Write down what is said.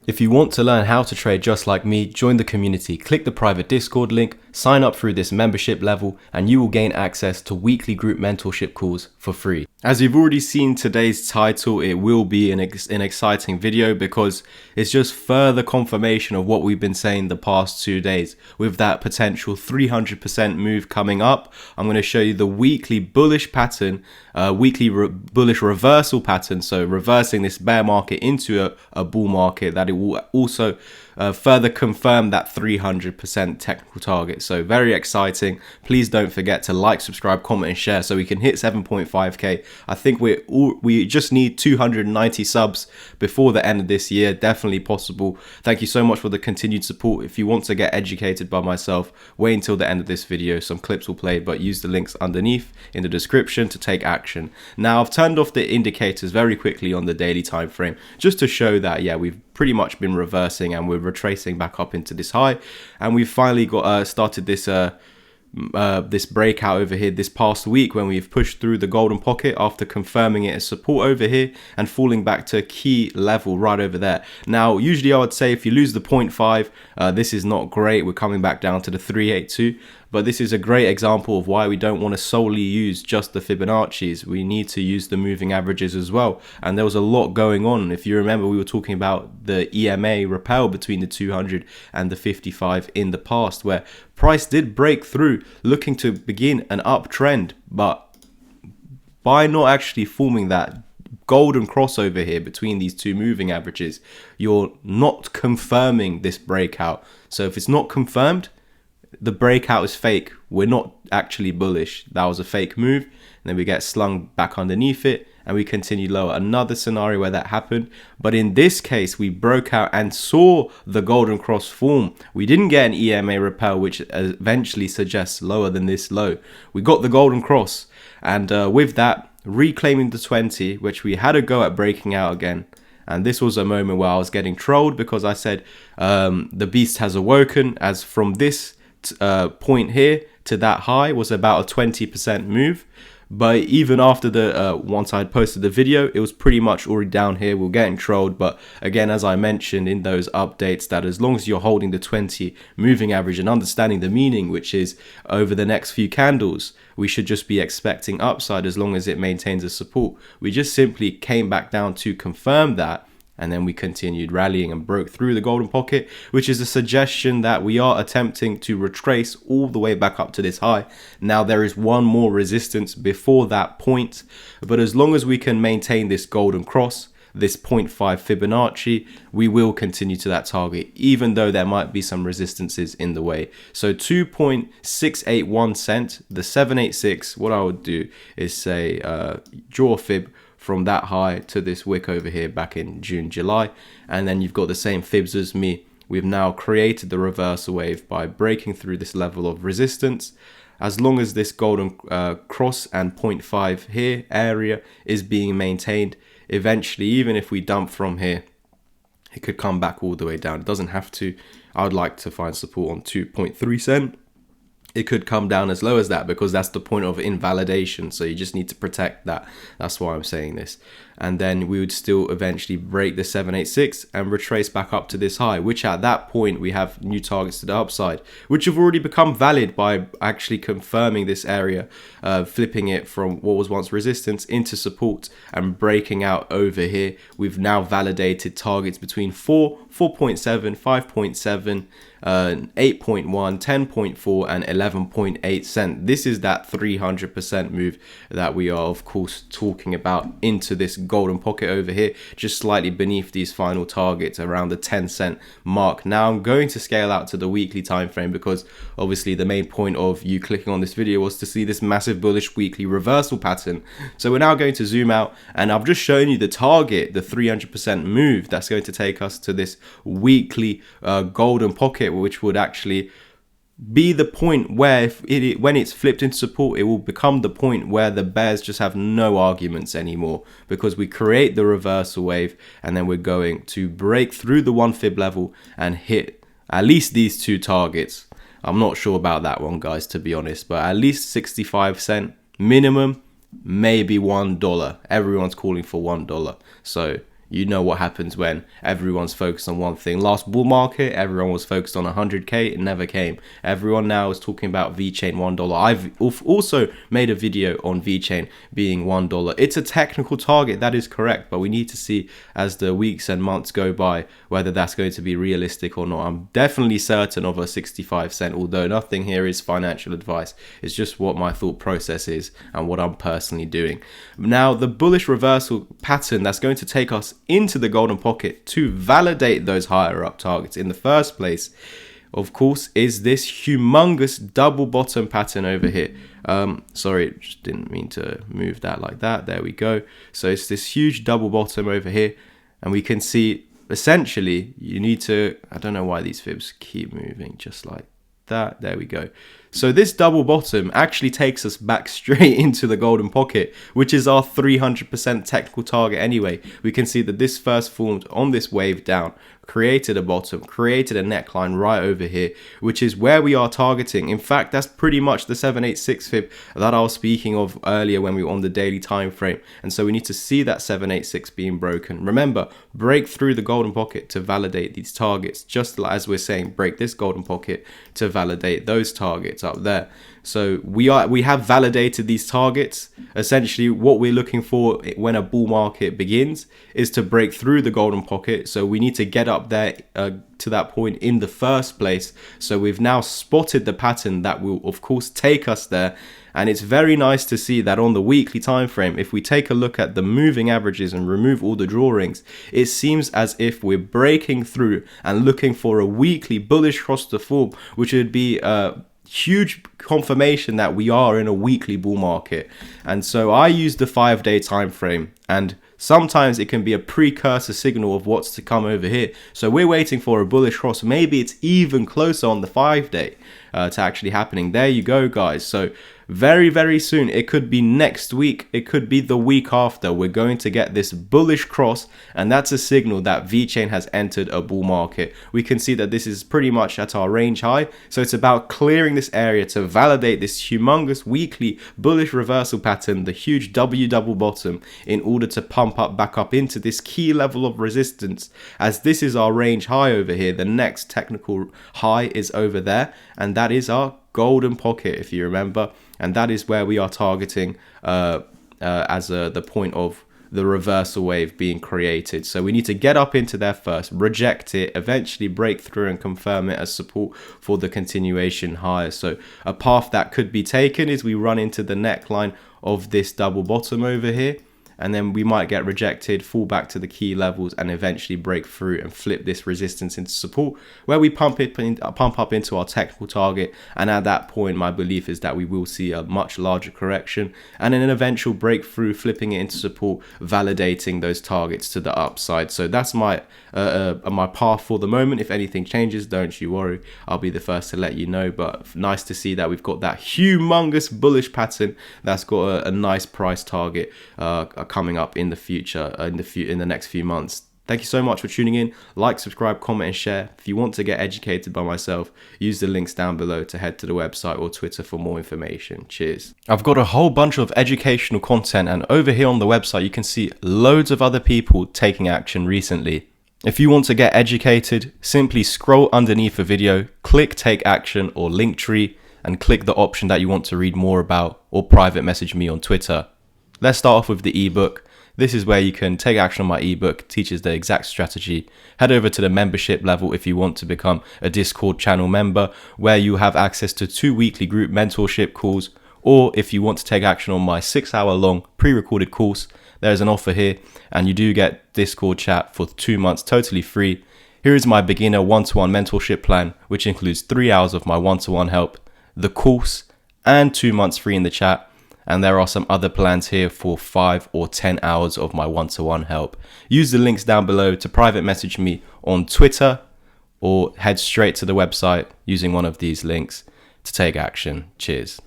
If you want to learn how to trade just like me, join the community, click the private Discord link, sign up through this membership level, and you will gain access to weekly group mentorship calls for free. As you've already seen today's title, it will be an exciting video because it's just further confirmation of what we've been saying the past 2 days. With that potential 300% move coming up, I'm going to show you the weekly bullish pattern, bullish reversal pattern, so reversing this bear market into a bull market, that it will also further confirm that 300% technical target. So very exciting. Please don't forget to like, subscribe, comment and share so we can hit 7.5k. I think we just need 290 subs before the end of this year. Definitely possible. Thank you so much for the continued support. If you want to get educated by myself, wait until the end of this video. Some clips will play, but use the links underneath in the description to take action. Now I've turned off the indicators very quickly on the daily time frame just to show that we've pretty much been reversing and we're retracing back up into this high, and we've finally got started this this breakout over here this past week when we've pushed through the golden pocket after confirming it as support over here and falling back to a key level right over there. Now usually I would say if you lose the 0.5, this is not great. We're coming back down to the 382, but this is a great example of why we don't want to solely use just the Fibonacci's. We need to use the moving averages as well, and there was a lot going on. If you remember, we were talking about the EMA repel between the 200 and the 55 in the past, where price did break through looking to begin an uptrend, but by not actually forming that golden crossover here between these two moving averages, you're not confirming this breakout. So if it's not confirmed, the breakout is fake. We're not actually bullish. That was a fake move, and then we get slung back underneath it and we continue lower. Another scenario where that happened, but in this case we broke out and saw the golden cross form. We didn't get an EMA repel, which eventually suggests lower than this low. We got the golden cross, and with that, reclaiming the 20, which we had a go at breaking out again. And this was a moment where I was getting trolled because I said the beast has awoken, as from this point here to that high was about a 20% move. But even after the once I'd posted the video, it was pretty much already down here. We're getting trolled, but again, as I mentioned in those updates, that as long as you're holding the 20 moving average and understanding the meaning, which is over the next few candles, we should just be expecting upside as long as it maintains a support. We just simply came back down to confirm that, and then we continued rallying and broke through the golden pocket, which is a suggestion that we are attempting to retrace all the way back up to this high. Now there is one more resistance before that point, but as long as we can maintain this golden cross, this 0.5 Fibonacci, we will continue to that target, even though there might be some resistances in the way. So 2.681 cent, the 786, what I would do is say draw a fib from that high to this wick over here back in June, July, and then you've got the same fibs as me. We've now created the reversal wave by breaking through this level of resistance. As long as this golden cross and 0.5 here area is being maintained, eventually, even if we dump from here, it could come back all the way down. It doesn't have to. I would like to find support on 2.3 cent. It could come down as low as that because that's the point of invalidation. So you just need to protect that. That's why I'm saying this. And then we would still eventually break the 786 and retrace back up to this high, which at that point we have new targets to the upside, which have already become valid by actually confirming this area, flipping it from what was once resistance into support and breaking out over here. We've now validated targets between 4, 4.7, 5.7, 8.1, 10.4 and 11.8 cent. This is that 300% move that we are of course talking about into this golden pocket over here, just slightly beneath these final targets around the 10 cent mark. Now I'm going to scale out to the weekly time frame because obviously the main point of you clicking on this video was to see this massive bullish weekly reversal pattern. So we're now going to zoom out, and I've just shown you the target, the 300% move that's going to take us to this weekly golden pocket, which would actually be the point where when it's flipped into support, it will become the point where the bears just have no arguments anymore, because we create the reversal wave and then we're going to break through the 1 fib level and hit at least these two targets. I'm not sure about that one, guys, to be honest, but at least 65 cent minimum, maybe $1. Everyone's calling for $1. So you know what happens when everyone's focused on one thing. Last bull market, everyone was focused on 100k. It never came. Everyone now is talking about Vechain $1. I've also made a video on Vechain being $1. It's a technical target, that is correct, but we need to see as the weeks and months go by whether that's going to be realistic or not. I'm definitely certain of a 65 cent, although nothing here is financial advice. It's just what my thought process is and what I'm personally doing. Now, the bullish reversal pattern that's going to take us into the golden pocket to validate those higher up targets in the first place, of course, is this humongous double bottom pattern over here. Sorry, just didn't mean to move that like that. There we go. So it's this huge double bottom over here, and we can see essentially you need to, I don't know why these fibs keep moving just like that. There we go. So this double bottom actually takes us back straight into the golden pocket, which is our 300% technical target anyway. We can see that this first formed on this wave down, created a bottom, created a neckline right over here, which is where we are targeting. In fact, that's pretty much the 786 fib that I was speaking of earlier when we were on the daily time frame. And so we need to see that 786 being broken. Remember, break through the golden pocket to validate these targets, just as we're saying, break this golden pocket to validate those targets up there. So we have validated these targets. Essentially, what we're looking for when a bull market begins is to break through the golden pocket. So we need to get up there to that point in the first place. So we've now spotted the pattern that will, of course, take us there. And it's very nice to see that on the weekly time frame, if we take a look at the moving averages and remove all the drawings, it seems as if we're breaking through and looking for a weekly bullish cross to form, which would be huge confirmation that we are in a weekly bull market. And so I use the 5-day time frame, and sometimes it can be a precursor signal of what's to come over here. So we're waiting for a bullish cross. Maybe it's even closer on the 5-day to actually happening. There you go, guys. So very, very soon, it could be next week, it could be the week after, we're going to get this bullish cross, and that's a signal that Vechain has entered a bull market. We can see that this is pretty much at our range high, so it's about clearing this area to validate this humongous weekly bullish reversal pattern, the huge W double bottom, in order to pump up back up into this key level of resistance. As this is our range high over here, the next technical high is over there, and that is our golden pocket, if you remember, and that is where we are targeting as the point of the reversal wave being created. So we need to get up into there first, reject it, eventually break through and confirm it as support for the continuation higher. So a path that could be taken is we run into the neckline of this double bottom over here, and then we might get rejected, fall back to the key levels, and eventually break through and flip this resistance into support, where we pump up into our technical target. And at that point, my belief is that we will see a much larger correction and an eventual breakthrough, flipping it into support, validating those targets to the upside. So that's my path for the moment. If anything changes, don't you worry, I'll be the first to let you know. But nice to see that we've got that humongous bullish pattern that's got a nice price target coming up in the future, in the next few months. Thank you so much for tuning in. Like, subscribe, comment, and share. If you want to get educated by myself, use the links down below to head to the website or Twitter for more information. Cheers. I've got a whole bunch of educational content, and over here on the website, you can see loads of other people taking action recently. If you want to get educated, simply scroll underneath the video, click Take Action or Linktree, and click the option that you want to read more about, or private message me on Twitter. Let's start off with the ebook. This is where you can take action on my ebook, teaches the exact strategy. Head over to the membership level if you want to become a Discord channel member, where you have access to 2 weekly group mentorship calls. Or if you want to take action on my 6-hour long pre-recorded course, there's an offer here, and you do get Discord chat for 2 months totally free. Here is my beginner one-to-one mentorship plan, which includes 3 hours of my one-to-one help, the course, and 2 months free in the chat. And there are some other plans here for 5 or 10 hours of my one-to-one help. Use the links down below to private message me on Twitter, or head straight to the website using one of these links to take action. Cheers.